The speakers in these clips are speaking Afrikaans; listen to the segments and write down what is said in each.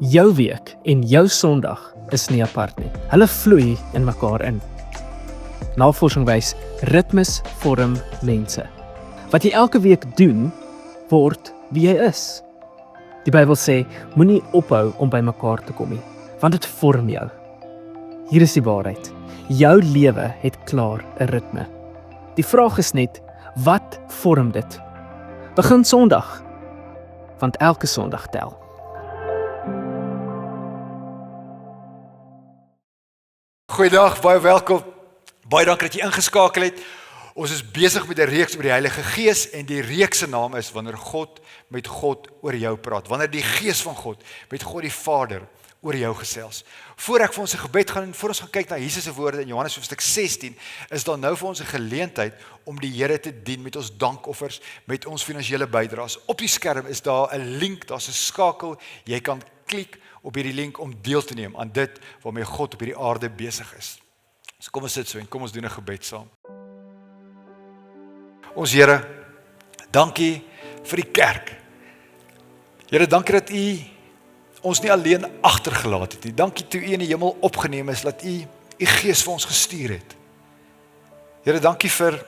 Jou week en jou Sondag is nie apart nie. Hulle vloei in mekaar in. Navorsing wys, ritmes vorm mense. Wat jy elke week doen, word wie jy is. Die Bybel sê, moenie ophou om by mekaar te kom nie, want dit vorm jou. Hier is die waarheid. Jou lewe het klaar 'n ritme. Die vraag is net, wat vorm dit? Begin Sondag, want elke Sondag tel. Goeiedag, baie welkom. Baie dankie dat jy ingeskakel het. Ons is besig met 'n reeks oor die Heilige Gees en die reeks se naam is wanneer God met God oor jou praat. Wanneer die Gees van God met God die Vader oor jou gesels. Voor ek vir ons 'n gebed gaan en voor ons gaan kyk na Jesus se woorde in Johannes hoofstuk 16, is daar nou vir ons 'n geleentheid om die Here te dien met ons dankoffers, met ons finansiële bydraes. Op die skerm is daar 'n link, daar's 'n skakel. Jy kan klik op hierdie link om deel te neem aan dit waarmee God op hierdie aarde besig is. So kom ons sit so en kom ons doen 'n gebed saam. Ons Here, dankie vir die kerk. Here, dankie dat U ons nie alleen agtergelaat het nie. Dankie toe U in die hemel opgeneem is, dat U Gees vir ons gestuur het. Here, dankie vir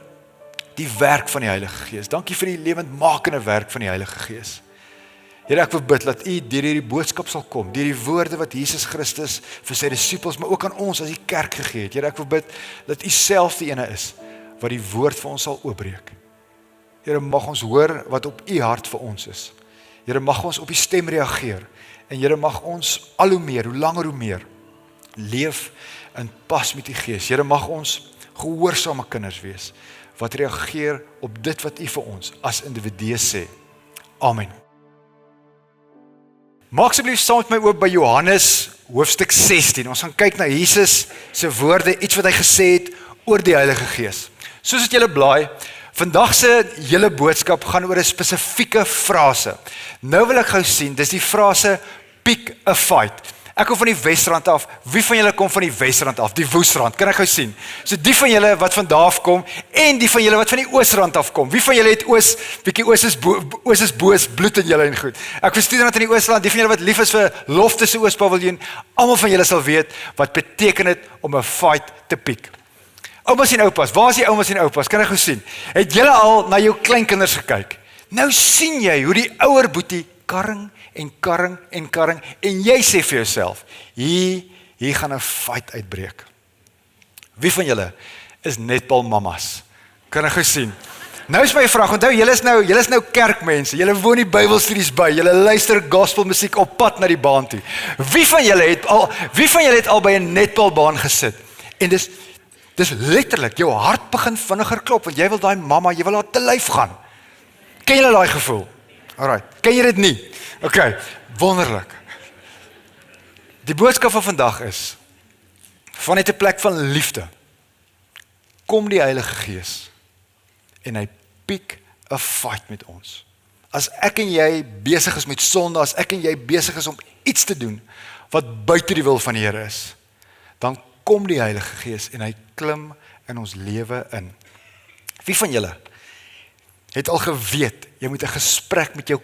die werk van die Heilige Gees. Dankie vir die lewendmakende werk van die Heilige Gees. Here, ek wil bid dat U deur hierdie boodskap sal kom, deur die woorde wat Jesus Christus vir sy disippels, maar ook aan ons as die kerk gegee het. Here, ek wil bid dat U self die ene is wat die woord vir ons sal oopbreek. Here, mag ons hoor wat op U hart vir ons is. Here, mag ons op die stem reageer. En Here, mag ons al hoe meer, hoe langer hoe meer, leef in pas met die Gees. Here, mag ons gehoorsame kinders wees, wat reageer op dit wat U vir ons as individue sê. Amen. Maak asseblief saam met my oop by Johannes hoofstuk 16. Ons gaan kyk na Jesus se woorde, iets wat hy gesê het oor die Heilige Gees. Soos wat julle blaai, vandag se hele boodskap gaan oor 'n spesifieke frase. Nou wil ek gou sien, dis die frase pick a fight. Ek kom van die Wesrand af. Wie van julle kom van die Wesrand af? Die Woesrand. Kan ek gou sien? So die van julle wat van daar af kom en die van julle wat van die Oosrand af kom. Wie van julle het oos is boos, bloed in julle en goed. Ek verstaan dat in die Oosrand, die van julle wat lief is vir Lofte se Oospaviljoen, almal van julle sal weet wat beteken dit om 'n fight te pick. Oumas en oupas, waar is die oumas en oupas? Kan ek gou sien? Het julle al na jou kleinkinders gekyk? Nou sien jy hoe die ouer boetie karring en jy sê vir jouself, hier gaan 'n fight uitbreek. Wie van julle is netbal mammas? Kan ek gou sien? Nou is my vraag, onthou, julle is nou kerkmense, julle woon die Bybelstudies by, julle luister gospelmusiek op pad na die baan toe. Wie van julle het al by 'n netbalbaan gesit? En dis letterlik, jou hart begin vinniger klop, want jy wil daai mamma, jy wil haar te lyf gaan. Ken julle daai gevoel? Alright, ken jy dit nie? Okay, wonderlik. Die boodskap van vandag is, vanuit 'n plek van liefde, kom die Heilige Gees, en hy pick 'n fight met ons. As ek en jy besig is met sonde, as ek en jy besig is om iets te doen, wat buite die wil van die Here is, dan kom die Heilige Gees en hy klim in ons lewe in. Wie van julle het al geweet, jy moet 'n gesprek met jou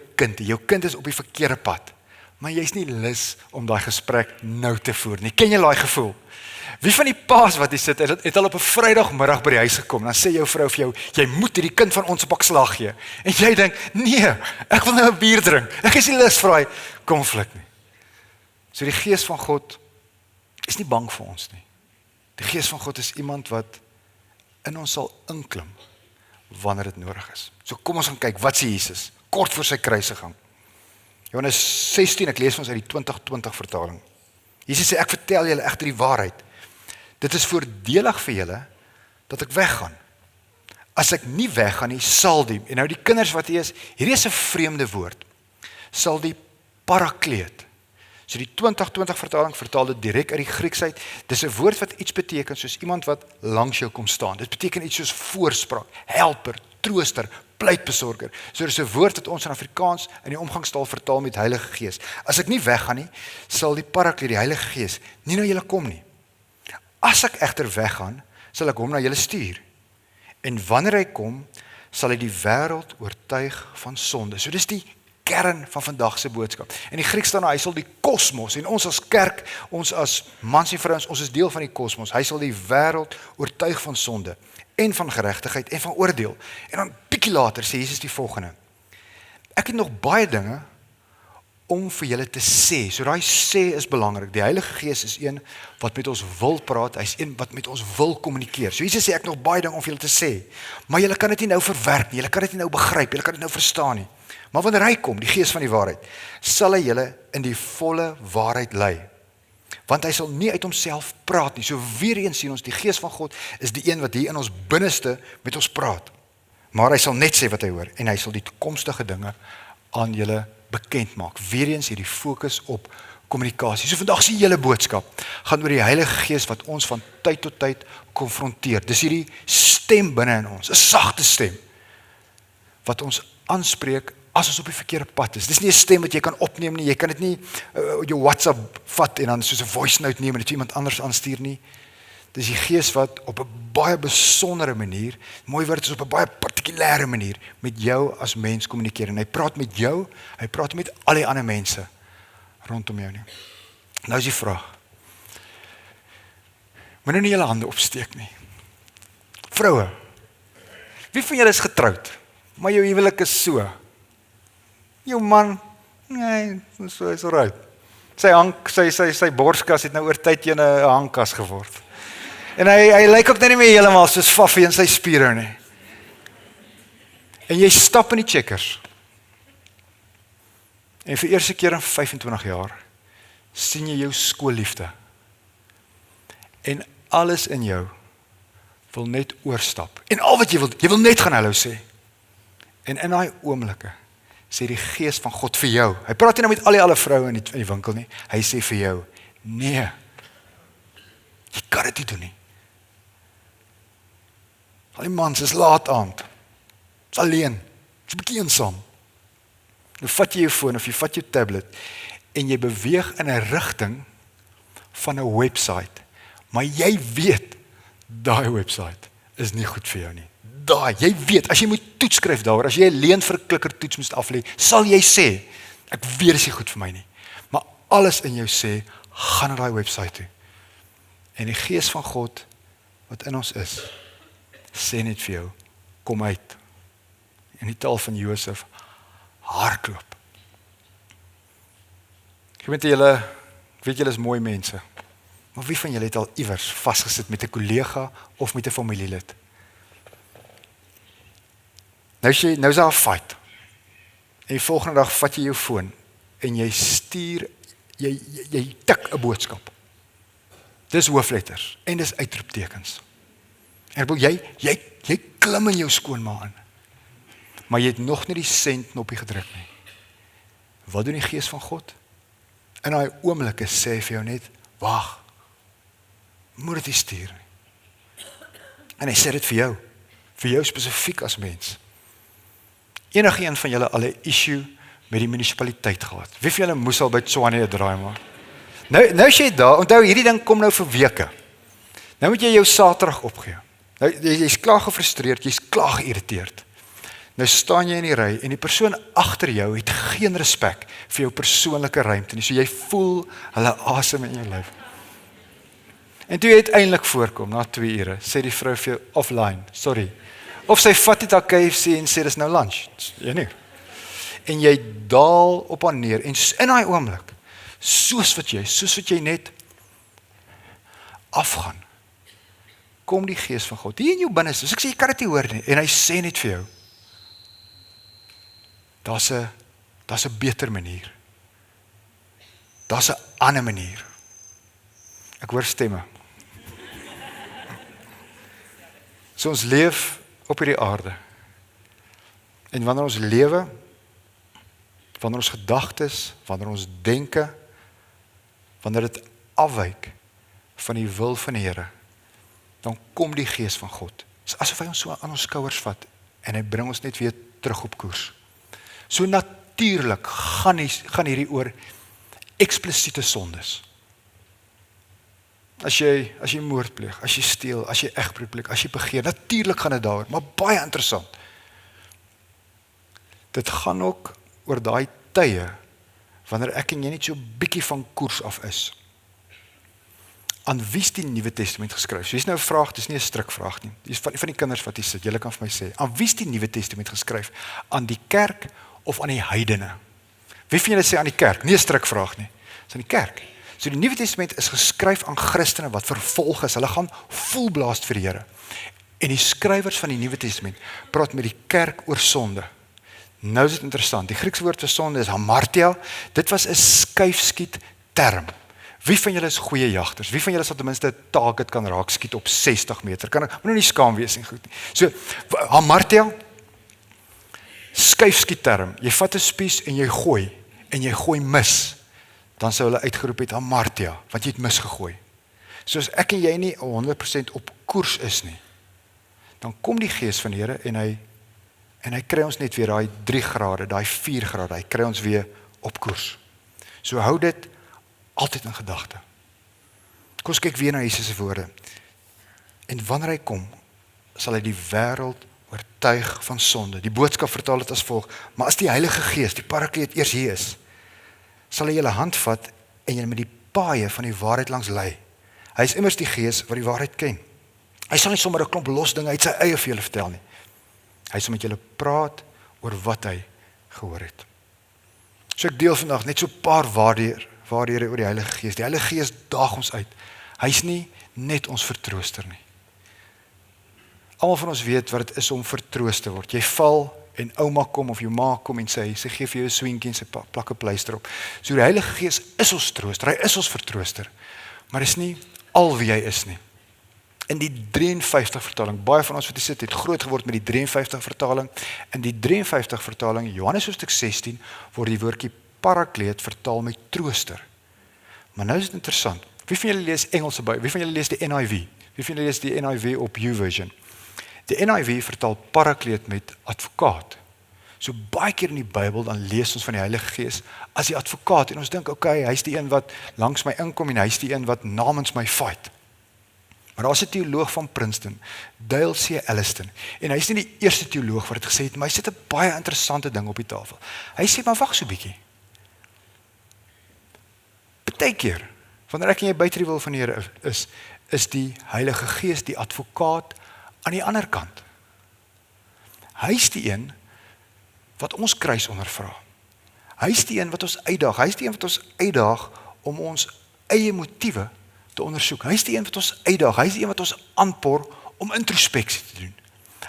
kind is op die verkeerde pad, maar jy's nie lus om daai gesprek nou te voer nie. Ken jy daai gevoel? Wie van die paas wat hier sit, het al op 'n Vrydagmiddag by die huis gekom, dan sê jou vrou vir jou, jy moet hierdie kind van ons 'n pak slag gee. En jy dink, nee, ek wil nou 'n bier drink. Ek is nie lus vir daai konflik nie. So die Gees van God is nie bang vir ons nie. Die Gees van God is iemand wat in ons sal inklim wanneer dit nodig is. So kom ons gaan kyk, wat sê Jesus, kort voor sy kruisiging. Johannes 16, ek lees van ons uit die 2020 vertaling. Jesus sê, ek vertel julle egter die waarheid. Dit is voordelig vir julle, dat ek weggaan. As ek nie weggaan nie, sal die, en nou die kinders wat hier is, hierdie is 'n vreemde woord, sal die parakleet. So die 2020 vertaling vertaal dit direk uit die Grieks uit. Dis 'n woord wat iets beteken soos iemand wat langs jou kom staan. Dit beteken iets soos voorspraak, helper, trooster, pleitbesorger. So dis 'n woord wat ons in Afrikaans in die omgangstaal vertaal met Heilige Gees. As ek nie weggaan nie, sal die Parakleet, die Heilige Gees, nie na julle kom nie. As ek egter weggaan, sal ek hom na julle stuur. En wanneer hy kom, sal hy die wêreld oortuig van sonde. So dis die kern van vandag se boodskap. In die Grieks staan hy sal die kosmos, en ons as kerk, ons as mans en vrouens, ons is deel van die kosmos. Hy sal die wêreld oortuig van sonde, en van geregtigheid, en van oordeel. En dan bietjie later sê Jesus die volgende: ek het nog baie dinge om vir julle te sê. So daai sê is belangrik. Die Heilige Gees is een wat met ons wil praat, hy is een wat met ons wil kommunikeer. So Jesus sê, ek nog baie dinge om vir julle te sê, maar julle kan dit nie nou verwerk nie, julle kan dit nie nou begryp, julle kan dit nou verstaan nie. Maar wanneer hy kom, die Gees van die waarheid, sal hy julle in die volle waarheid lei. Want hy sal nie uit homself praat nie. So weer eens sien ons, die Gees van God is die een wat hier in ons binneste met ons praat. Maar hy sal net sê wat hy hoor, en hy sal die toekomstige dinge aan julle bekend maak. Weer eens hierdie fokus op kommunikasie. So vandag se hele boodskap gaan oor die Heilige Gees wat ons van tyd tot tyd konfronteer. Dis hierdie stem binne in ons, 'n sagte stem, wat ons aanspreek as ons op die verkeerde pad is. Dis nie 'n stem wat jy kan opneem nie, jy kan dit nie jou WhatsApp vat en dan soos 'n voice note neem en dit iemand anders aanstuur nie. Dis die Gees wat op 'n baie besondere manier, mooi woord is op 'n baie partikulêre manier, met jou as mens kommunikeer. En hy praat met jou, hy praat met al die ander mense rondom jou nie. Nou is die vraag, moenie nie julle hande opsteek nie. Vroue, wie van julle is getroud, maar jou huwelik is so? Jou man, nee, so is alright. Sy borskas het nou oor tyd in 'n hangkas geword. En hy lyk ook nie meer helemaal soos Faffie in sy spiere nie. En jy stap in die Checkers. En vir eerste keer in 25 jaar sien jy jou skoolliefde. En alles in jou wil net oorstap. En al wat jy wil net gaan hallo sê. En in daai oomblikke sê die Gees van God vir jou. Hy praat nie nou met al die ander vroue in die winkel nie. Hy sê vir jou, nee. Jy kan dit nie doen nie. Al die mans is laat aand. Is alleen. Is 'n bietjie eensaam. Nou vat jy jou foon of jy vat jou tablet en jy beweeg in 'n rigting van 'n website. Maar jy weet daai website is nie goed vir jou nie. Jy weet, as jy moet toets skryf daaroor, as jy 'n leen vir 'n klikker toets moet aflê, sal jy sê, ek weet dit is nie goed vir my nie. Maar alles in jou sê, gaan na daai website toe. En die Gees van God wat in ons is, sê net vir jou, kom uit. In die taal van Josef, hardloop. Ek weet julle is mooi mense, maar wie van julle het al iewers vasgesit met 'n kollega of met 'n familielid? Nou is daar 'n fight. En die volgende dag vat jy jou foon en jy stuur, jy tik 'n boodskap. Dis hoofletters en dis uitroeptekens. En jy klim in jou skoonma in. Maar jy het nog nie die sendknopie gedruk nie. Wat doen die Gees van God? In daai oomblikke sê vir jou net, wag. Moet dit nie stuur nie. En hy sê dit vir jou spesifiek as mens. Enige een van julle al 'n issue met die munisipaliteit gehad? Wie van julle moes al by Tshwane 'n draai maak? Nou as jy daar, onthou hierdie ding kom nou vir weke. Nou moet jy jou Saterdag opgee. Nou jy's klaar gefrustreerd, jy's klaar geïrriteerd. Nou staan jy in die ry en die persoon agter jou het geen respek vir jou persoonlike ruimte nie. So jy voel hulle asem in jou lyf. En toe jy uiteindelik voorkom na 2 ure, sê die vrou vir jou offline, sorry. Of sy vat dit haar KFC en sê dis nou lunch. Ja nie. En jy daal op haar neer en in daai oomblik, soos wat jy net afgaan, kom die Gees van God hier in jou binneste. So ek sê jy kan dit nie hoor nie en hy sê net vir jou, daar's 'n beter manier. Daar's 'n ander manier. Ek hoor stemme. So ons leef op hierdie aarde. En wanneer ons lewe, wanneer ons gedagtes, wanneer ons denke, wanneer dit afwyk van die wil van die Here, dan kom die Gees van God. Dit is asof hy ons so aan ons skouers vat en hy bring ons net weer terug op koers. So natuurlik gaan hierdie oor eksplisiete sondes. As jy moord pleeg, as jy steel, as jy egbreek pleeg, as jy begeer, natuurlik gaan dit daaroor, maar baie interessant. Dit gaan ook oor daai tye, wanneer ek en jy net so bietjie van koers af is. Aan wie is die Nuwe Testament geskryf? So hier is nou 'n vraag, dis nie 'n strikvraag nie. Dis van die kinders wat hier sit, julle kan vir my sê. Aan wie is die Nuwe Testament geskryf? Aan die kerk of aan die heidene? Wie van julle sê aan die kerk? Nie 'n strikvraag nie. Dis aan die kerk. So die Nuwe Testament is geskryf aan Christene wat vervolg is. Hulle gaan volblaas vir die Here. En die skrywers van die Nuwe Testament praat met die kerk oor sonde. Nou is dit interessant. Die Griekse woord vir sonde is hamartia. Dit was 'n skuifskiet term. Wie van julle is goeie jagters? Wie van julle sal ten minste 'n target kan raak skiet op 60 meter? Kan moet nou nie skaam wees nie, goed nie. So hamartia, skuifskiet term. Jy vat 'n spies en jy gooi mis. Dan sou hulle uitgeroep het hamartia, want jy het misgegooi. So as ek en jy nie 100% op koers is nie, dan kom die Gees van die Here en hy kry ons net weer daai 3 grade, daai 4 grade, hy kry ons weer op koers. So hou dit altyd in gedagte. Kom ons kyk weer na Jesus se woorde. En wanneer hy kom, sal hy die wêreld oortuig van sonde. Die boodskap vertaal dit as volg: maar as die Heilige Gees, die Parakleet eers hier is, sal hy julle hand vat en julle met die paaie van die waarheid langs lei. Hy is immers die Gees wat die waarheid ken. Hy sal nie sommer 'n klomp los dinge uit sy eie vir julle vertel nie. Hy sal met julle praat oor wat hy gehoor het. So ek deel vandag net so 'n paar waarhede oor die Heilige Gees. Die Heilige Gees daag ons uit. Hy's nie net ons vertrooster nie. Almal van ons weet wat dit is om vertroos te word. Jy val en ouma kom of jou ma kom en sy gee vir jou 'n swinkie en sy plak 'n pleister op. So die Heilige Gees is ons trooster, hy is ons vertrooster. Maar dis nie al wie hy is nie. In die 53 vertaling, baie van ons wat hier sit het groot geword met die 53 vertaling. In die 53 vertaling, Johannes hoofstuk 16, word die woordjie parakleet vertaal met trooster. Maar nou is dit interessant. Wie van julle lees Engelse Bybel? Wie van julle lees die NIV? Wie van julle lees die NIV op YouVersion? Die NIV vertaal parakleet met advokaat. So baie keer in die Bybel dan lees ons van die Heilige Gees as die advokaat en ons dink, okay, hy's die een wat langs my inkom en hy's die een wat namens my fight. Maar daar's 'n teoloog van Princeton, Dale C. Elliston, en hy's nie die eerste teoloog wat dit gesê het, maar hy sit 'n baie interessante ding op die tafel. Hy sê, maar wag so 'n bietjie. Partykeer, wanneer ek en jy buite die wil van die Here is die Heilige Gees die advokaat aan die ander kant. Hy's die een wat ons kruis ondervra. Hy's die een wat ons uitdaag. Hy's die een wat ons uitdaag om ons eie motiewe te ondersoek. Hy's die een wat ons uitdaag. Hy's die een wat ons aanpoor om introspeksie te doen.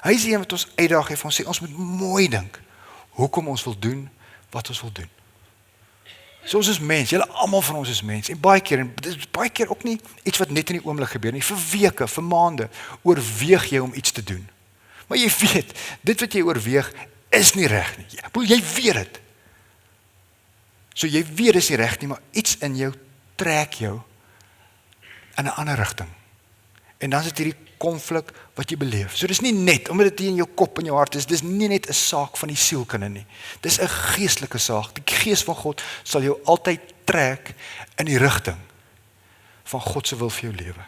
Hy's die een wat ons uitdaag en vir ons sê ons moet mooi dink hoekom ons wil doen wat ons wil doen. So ons is mens, julle almal van ons is mens. En baie keer ook nie iets wat net in die oomblik gebeur nie. Vir weke, vir maande oorweeg jy om iets te doen. Maar jy weet, dit wat jy oorweeg is nie reg nie. Jy weet dit. So jy weet dis nie reg nie, maar iets in jou trek jou in 'n ander rigting. En dan is dit hierdie konflik wat jy beleef. So dis nie net, omdat dit in jou kop en jou hart is, dis nie net 'n saak van die sielkunde nie. Dis 'n geestelike saak. Die Gees van God sal jou altyd trek in die rigting van God se wil vir jou lewe.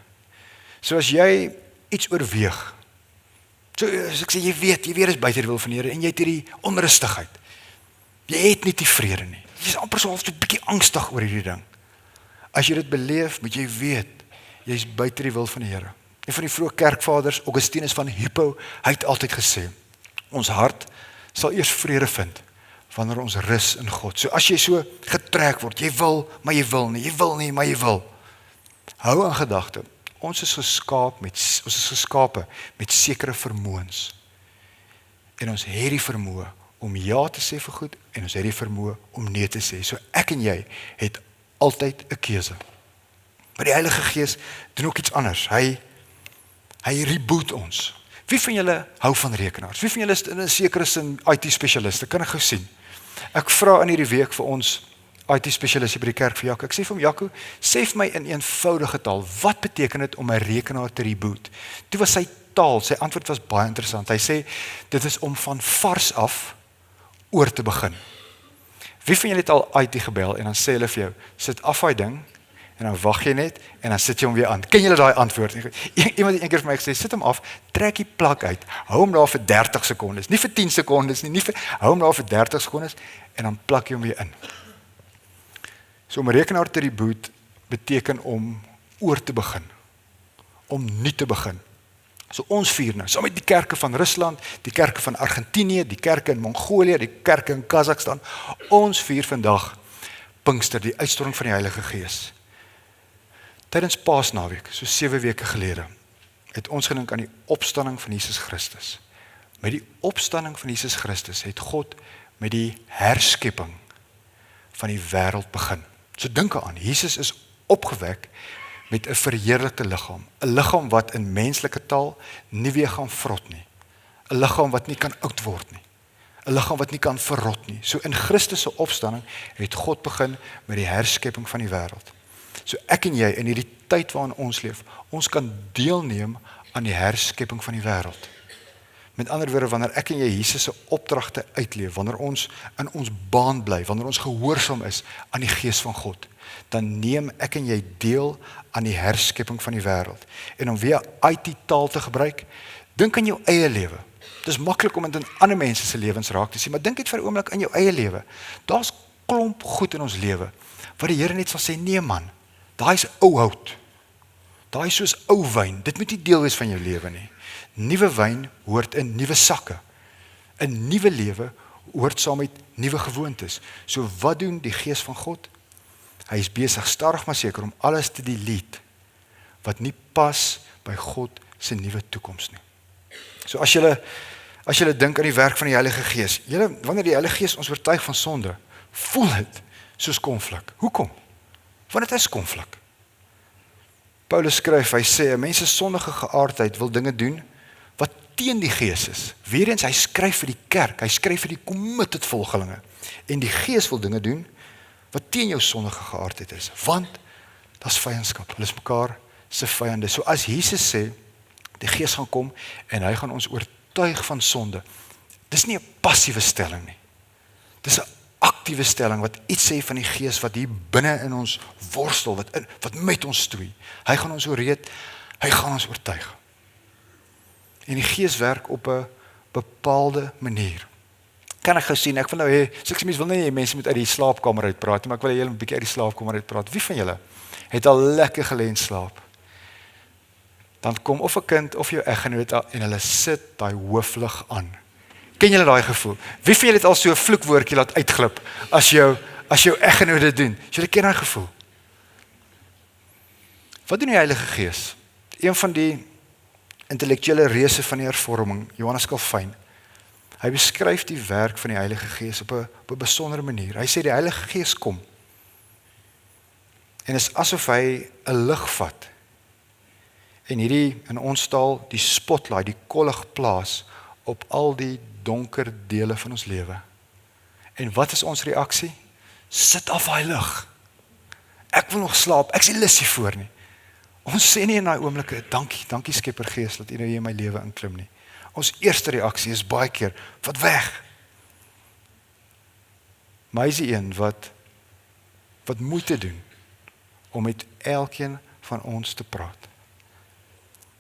So as jy iets oorweeg, so as ek sê, jy weet is buite die wil van die Here en jy het hierdie onrustigheid. Jy het nie die vrede nie. Jy is amper so half so 'n bietjie angstig oor hierdie ding. As jy dit beleef, moet jy weet, jy is buite die wil van die Here. Een van die vroeë kerkvaders, Augustinus van Hippo, hy het altyd gesê, ons hart sal eers vrede vind wanneer ons rus in God. So as jy so getrek word, jy wil, maar jy wil nie, jy wil nie, maar jy wil. Hou in gedagte, ons is geskape met sekere vermoëns. En ons het die vermoë om ja te sê vir goed en ons het die vermoë om nee te sê. So ek en jy het altyd 'n keuse. Maar die Heilige Gees doen ook iets anders. Hy reboot ons. Wie van julle hou van rekenaars? Wie van julle is in 'n sekere sin IT-spesialiste? Kan ek gou sien? Ek vra in hierdie week vir ons IT-spesialiste by die kerk vir Jaco. Ek sê vir hom, Jaco, sê vir my in eenvoudige taal, wat beteken dit om 'n rekenaar te reboot? Toe was sy taal, sy antwoord was baie interessant. Hy sê, dit is om van vars af oor te begin. Wie van julle het al IT gebel en dan sê hulle vir jou, sit af daai ding en dan wag jy net en dan sit jy hom weer aan. Ken julle daai antwoord? Iemand het eendag vir my gesê, sit hom af, trek die plak uit, hou hom daar vir 30 sekondes, nie vir 10 sekondes nie, hou hom daar vir 30 sekondes en dan plak jy hom weer in. So om 'n rekenaar te reboot beteken om oor te begin, om nuut te begin. So ons vier nou, saam met die kerke van Rusland, die kerke van Argentinië, die kerke in Mongolië, die kerke in Kazakhstan, ons vier vandag Pinkster, die uitstorting van die Heilige Gees. Tydens Paasnaweek, so 7 weke gelede, het ons gedink aan die opstanding van Jesus Christus. Met die opstanding van Jesus Christus het God met die herskepping van die wêreld begin. So dink aan, Jesus is opgewek met 'n verheerlikte liggaam, 'n liggaam wat in menslike taal nie weer gaan vrot nie, 'n liggaam wat nie kan oud word nie, 'n liggaam wat nie kan verrot nie. So in Christus se opstanding het God begin met die herskepping van die wêreld. So ek en jy in hierdie tyd waarin ons leef, ons kan deelneem aan die herskepping van die wêreld. Met ander woorde, wanneer ek en jy Jesus se opdragte uitleef, wanneer ons in ons baan bly, wanneer ons gehoorsaam is aan die Gees van God, dan neem ek en jy deel aan die herskepping van die wêreld. En om weer IT-taal te gebruik, dink aan jou eie lewe. Dis maklik om dit in ander mense se lewens raak te sien, maar dink net vir 'n oomblik aan jou eie lewe. Daar's klomp goed in ons lewe wat die Here net sal sê, nee man, daai is ou hout. Daai is soos ou wyn. Dit moet nie deel wees van jou lewe nie. Nuwe wyn hoort in nuwe sakke. 'n Nuwe lewe hoort saam met nuwe gewoontes. So wat doen die Gees van God? Hy is besig stadig maar seker om alles te delete wat nie pas by God se nuwe toekoms nie. So as julle dink aan die werk van die Heilige Gees, wanneer die Heilige Gees ons oortuig van sonde, voel dit soos konflik. Hoekom? Want dit is konflik. Paulus skryf, hy sê 'n mens se sondige geaardheid wil dinge doen wat teen die Gees is. Weerens hy skryf vir die kerk, hy skryf vir die committed volgelinge. En die Gees wil dinge doen wat teen jou sondige geaardheid is, want daar's vyandskap. Hulle is mekaar se vyande. So as Jesus sê, die Gees gaan kom en hy gaan ons oortuig van sonde. Dis nie 'n passiewe stelling nie. Dis 'n aktiewe stelling wat iets sê van die Gees wat hier binne in ons worstel, wat met ons stoei. Hy gaan ons ooreed, hy gaan ons oortuig. En die Gees werk op 'n bepaalde manier. Kan ek gesien, ek wil nou hê, sulke mense wil nie hê mense moet uit die slaapkamer uit praat nie, maar ek wil hê julle 'n bietjie uit die slaapkamer uit praat. Wie van julle het al lekker gelê en slaap? Dan kom of 'n kind of jou eggenoot en hulle sit daai hooflig aan. Ken julle daai gevoel? Wie van julle het al so 'n vloekwoordjie laat uitglip as jou eggenoot dit doen? Julle ken daai gevoel. Wat doen die Heilige Gees? Een van die intellektuele reuse van die hervorming, Johannes Calvin, hy beskryf die werk van die Heilige Gees op 'n besondere manier. Hy sê die Heilige Gees kom en is asof hy 'n lig vat en hierdie, in ons taal, die spotlight, die kollig plaas op al die donker dele van ons lewe. En wat is ons reaksie? Sit af daai lig. Ek wil nog slaap, ek sien lus hiervoor nie. Ons sê nie in daai oomblikke, dankie Skepper Gees, dat U nou hier in my lewe inklim nie. Ons eerste reaksie is baie keer, wat weg. Maar hy is die een wat moeite doen om met elkeen van ons te praat.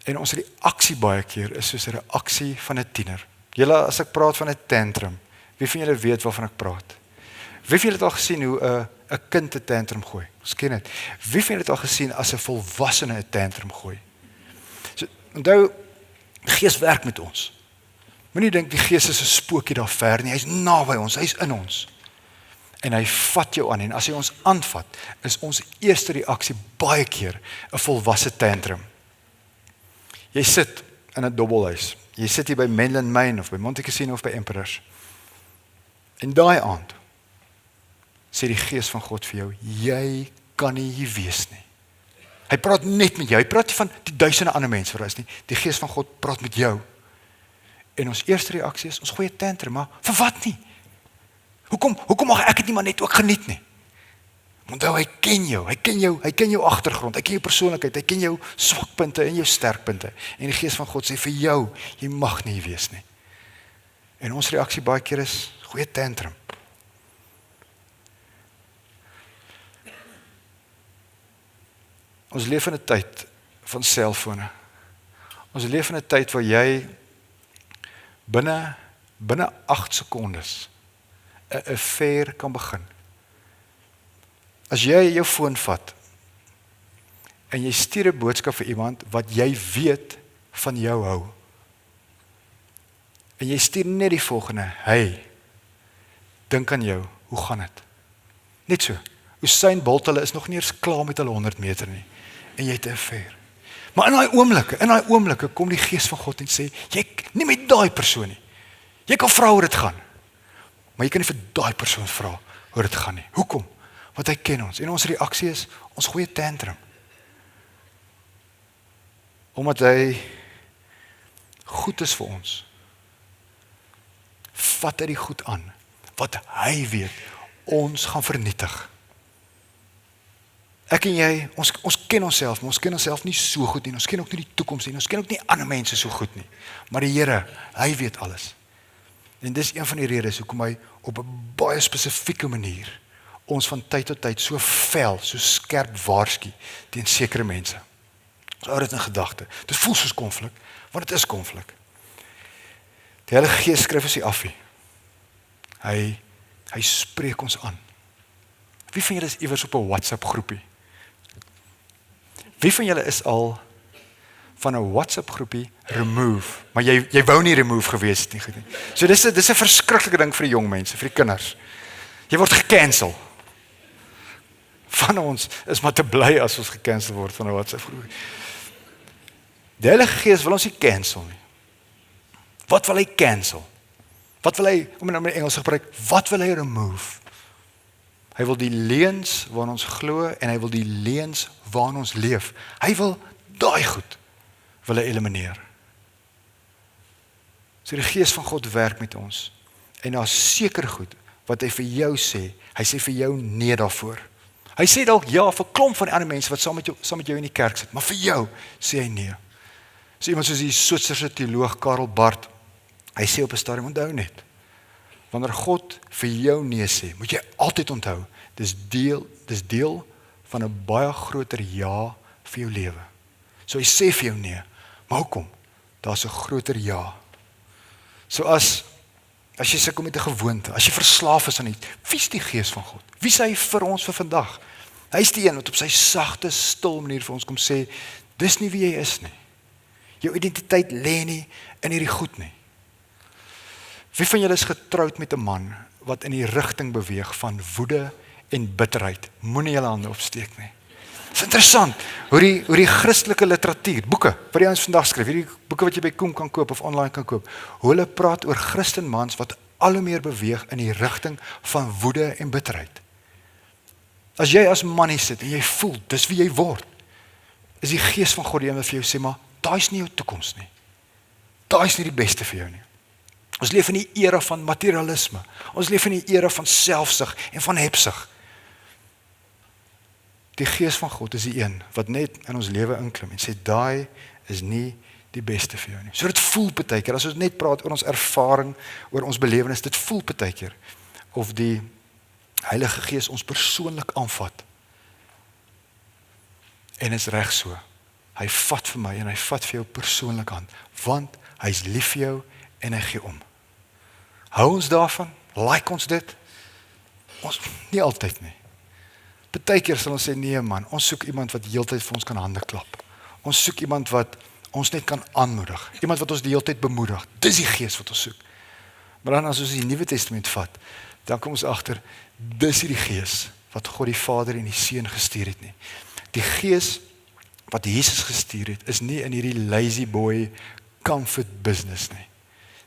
En ons reaksie baie keer is soos 'n reaksie van 'n tiener. Julle, as ek praat van 'n tantrum, wie van julle weet waarvan ek praat? Wie van julle het al gesien hoe 'n kind 'n tantrum gooi? Ons ken dit. Wie van julle het al gesien as 'n volwassene 'n tantrum gooi? So, onthou, die Gees werk met ons. Moenie dink die Gees is 'n spookie daar ver nie, hy's naby ons, hy's in ons. En hy vat jou aan, en as hy ons aanvat, is ons eerste reaksie baie keer 'n volwasse tantrum. Jy sit in 'n dobbelhuis. Jy sit hier by Menlyn Main of by Monte Cassino of by Emperors. En daai aand sê die Gees van God vir jou, jy kan nie hier wees nie. Hy praat net met jou. Hy praat nie van die duisende ander mense vir ons nie. Die Gees van God praat met jou. En ons eerste reaksie is, ons gooi 'n tantrum, maar vir wat nie? Hoekom mag ek dit nie maar net ook geniet nie? Onthou, hy ken jou agtergrond, hy ken jou persoonlikheid, hy ken jou swakpunte en jou sterkpunte. En die Gees van God sê vir jou, jy mag nie hier wees nie. En ons reaksie baie keer is, gooi 'n tantrum. Ons leef in 'n tyd van selfone. Ons leef in 'n tyd waar jy binne 8 sekondes 'n affair kan begin. As jy jou foon vat en jy stuur 'n boodskap vir iemand wat jy weet van jou hou. En jy stuur net die volgende: "Hey, dink aan jou, hoe gaan dit?" Net so. Usain Bolt, hulle is nog nie eens klaar met hulle 100 meter nie. En jy het 'n affair. Maar in daai oomblikke kom die Gees van God en sê, jy nie met daai persoon nie. Jy kan vra hoe dit gaan. Maar jy kan nie vir daai persoon vra hoe dit gaan nie. Hoekom? Want hy ken ons. En ons reaksie is, ons goeie tantrum. Omdat hy goed is vir ons. Vat hy die goed aan. Wat hy weet, ons gaan vernietig. Ek en jy, ons ken onsself, maar ons ken onsself nie so goed nie. Ons ken ook nie die toekoms nie. Ons ken ook nie ander mense so goed nie. Maar die Here, hy weet alles. En dis een van die redes hoekom hy op 'n baie spesifieke manier ons van tyd tot tyd so fel, so skerp waarsku teen sekere mense. Ons hou dit in gedagte. Dit voel soos konflik, want dit is konflik. Die Heilige Gees skryf ons nie af nie. Hy spreek ons aan. Wie van julle is iewers op 'n WhatsApp groepie? Wie van julle is al van 'n WhatsApp groepie remove, maar jy wou nie remove gewees het nie. So dis 'n verskriklike ding vir die jong mense, vir die kinders. Jy word gecancel. Van ons is maar te bly as ons gecancel word van 'n WhatsApp groepie. Die Heilige Gees wil ons nie cancel nie. Wat wil hy cancel? Wat wil hy, om nou met Engels te gebruik, wat wil hy remove? Hy wil die leuns waarin ons glo en hy wil die leuns waarin ons leef. Hy wil daai goed wil hy elimineer. So die Gees van God werk met ons. En daar's seker goed wat hy vir jou sê. Hy sê vir jou nee daarvoor. Hy sê dalk ja vir 'n klomp van die ander mense wat saam met jou in die kerk sit, maar vir jou sê hy nee. So iemand soos die Switserse teoloog Karl Barth, hy sê op 'n stadium, onthou net, wanneer God vir jou nee sê, moet jy altyd onthou, dis deel van 'n baie groter ja vir jou lewe. So hy sê vir jou nee, maar hoekom? Daar's 'n groter ja. So as jy sukkel met 'n gewoonte, as jy verslaaf is aan iets, wie's die Gees van God? Wie sê hy vir ons vir vandag? Hy's die een wat op sy sagte, stil manier vir ons kom sê, dis nie wie jy is nie. Jou identiteit lê nie in hierdie goed nie. Wie van julle is getroud met 'n man wat in die rigting beweeg van woede en bitterheid? Moenie julle hande opsteek nie. Dit is interessant hoe die Christelike literatuur, boeke wat die ouens vandag skryf, hierdie boeke wat jy by Koem kan koop of online kan koop, hoe hulle praat oor Christenmans wat al hoe meer beweeg in die rigting van woede en bitterheid. As jy as man hier sit en jy voel dis wie jy word, is die Gees van God die een wat vir jou sê, maar daai is nie jou toekoms nie. Daai is nie die beste vir jou nie. Ons leef in die era van materialisme. Ons leef in die era van selfsug en van hebsug. Die Gees van God is die een wat net in ons lewe inklim en sê, daai is nie die beste vir jou nie. So dit voel baie keer, as ons net praat oor ons ervaring, oor ons belewenis, dit voel baie keer of die Heilige Gees ons persoonlik aanvat. En is reg so. Hy vat vir my en hy vat vir jou persoonlik aan, want hy's lief vir jou en hy gee om. Hou ons daarvan? Like ons dit? Ons nie altyd nie. Baie keer sal ons sê, nee man, ons soek iemand wat die hele tyd vir ons kan hande klap. Ons soek iemand wat ons net kan aanmoedig. Iemand wat ons die hele tyd bemoedig. Dis die Gees wat ons soek. Maar dan as ons die Nuwe Testament vat, dan kom ons agter, dis die Gees wat God die Vader en die Seun gestuur het nie. Die Gees wat Jesus gestuur het, is nie in hierdie lazy boy comfort business nie.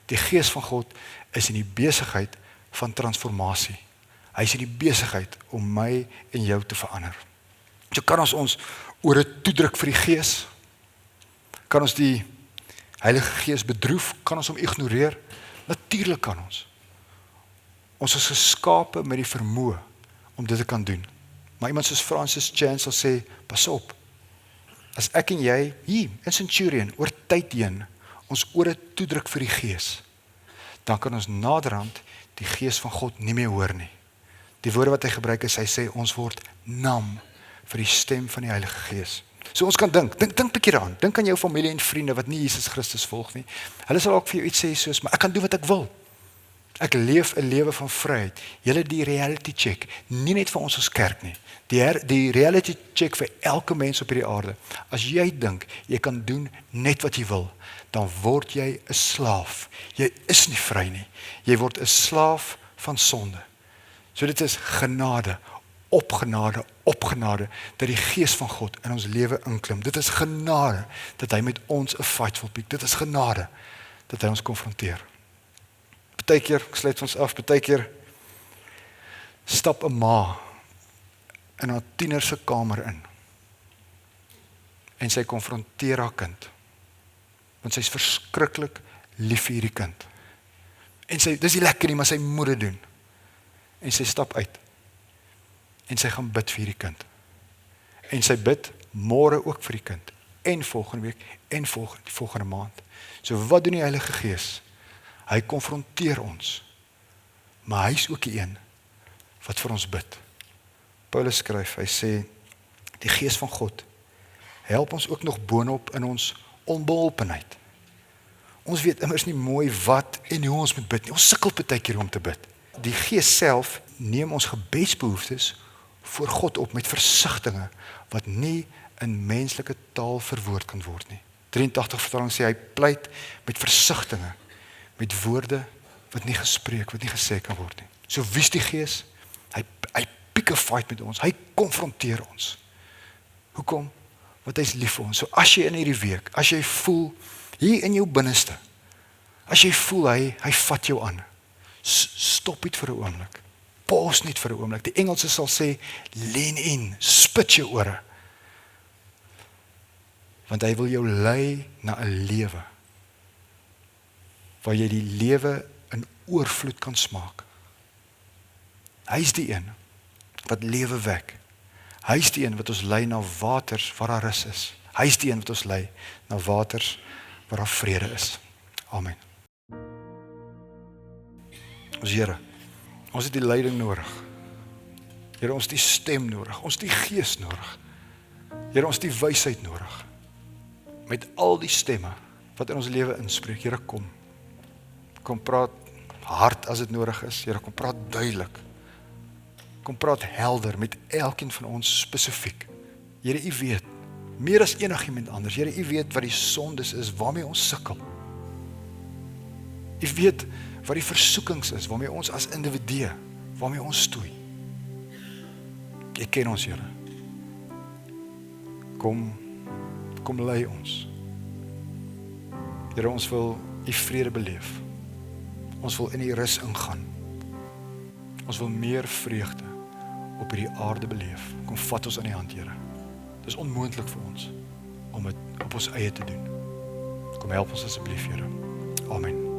Die Gees van God is in die besigheid van transformasie. Hy is in die besigheid om my en jou te verander. So kan ons ore toedruk vir die Gees? Kan ons die Heilige Gees bedroef? Kan ons hom ignoreer? Natuurlik kan ons. Ons is geskape met die vermoë om dit te kan doen. Maar iemand soos Francis Chan sal sê, pas op. As ek en jy hier in Centurion oor tyd heen ons ore toedruk vir die Gees, dan kan ons naderhand die Gees van God nie meer hoor nie. Die woorde wat hy gebruik is, hy sê ons word nam vir die stem van die Heilige Gees. So ons kan dink 'n bietjie daaraan. Dink aan jou familie en vriende wat nie Jesus Christus volg nie. Hulle sal ook vir jou iets sê soos, maar ek kan doen wat ek wil. Ek leef 'n lewe van vryheid. Julle die reality check, nie net vir ons as kerk nie. Die reality check vir elke mens op hierdie aarde. As jy dink jy kan doen net wat jy wil, dan word jy 'n slaaf. Jy is nie vry nie. Jy word 'n slaaf van sonde. So dit is genade, op genade, dat die Gees van God in ons lewe inklim. Dit is genade, dat hy met ons 'n fight wil piek. Dit is genade, dat hy ons konfronteer. Partykeer, ek sluit ons af, partykeer stap 'n ma in haar tiener se kamer in en sy konfronteer haar kind, want sy is verskriklik lief vir hierdie kind. En sy, dis nie lekker nie, maar sy moet dit doen. En sy stap uit. En sy gaan bid vir hierdie kind. En sy bid môre ook vir die kind. En volgende week, en volgende maand. So wat doen die Heilige Gees? Hy konfronteer ons. Maar hy is ook die een wat vir ons bid. Paulus skryf, hy sê, die Gees van God help ons ook nog boonop in ons onbeholpenheid. Ons weet immers nie mooi wat en hoe ons moet bid nie. Ons sukkel partykeer om te bid. Die Gees self neem ons gebedsbehoeftes voor God op met versigtinge wat nie in menslike taal verwoord kan word nie. 83 vertaling sê hy pleit met versigtinge, met woorde wat nie gespreek, wat nie gesê kan word nie. So wie is die Gees? Hy pick 'n fight met ons. Hy konfronteer ons. Hoekom? Want hy is lief vir ons. So as jy in hierdie week, as jy voel hier in jou binneste, as jy voel hy vat jou aan, stop net vir 'n oomblik. Pause net vir 'n oomblik. Die Engelse sal sê lean in, spit jou ore. Want hy wil jou lei na 'n lewe waar jy die lewe in oorvloed kan smaak. Hy is die een wat lewe wek. Hy is die een wat ons lei na waters waar daar rus is. Hy is die een wat ons lei na waters waar daar vrede is. Amen. Ons Here, ons het die leiding nodig. Here, ons het die stem nodig. Ons het die Gees nodig. Here, ons het die wysheid nodig. Met al die stemme wat in ons lewe inspreek. Here, kom praat hard as dit nodig is. Here, kom praat duidelik. Kom praat helder met elkeen van ons spesifiek. Here, U weet, meer as enigiemand anders. Here, U weet wat die sondes is waarmee ons sukkel. U weet wat die versoekings is waarmee ons as individue, waarmee ons stoei. U ken ons, Here. Kom lei ons. Here, ons wil U vrede beleef. Ons wil in U rus ingaan. Ons wil meer vreugde op hierdie aarde beleef. Kom vat ons aan die hand, Here. Dit is onmoontlik vir ons om dit op ons eie te doen. Kom help ons asseblief, Here. Amen.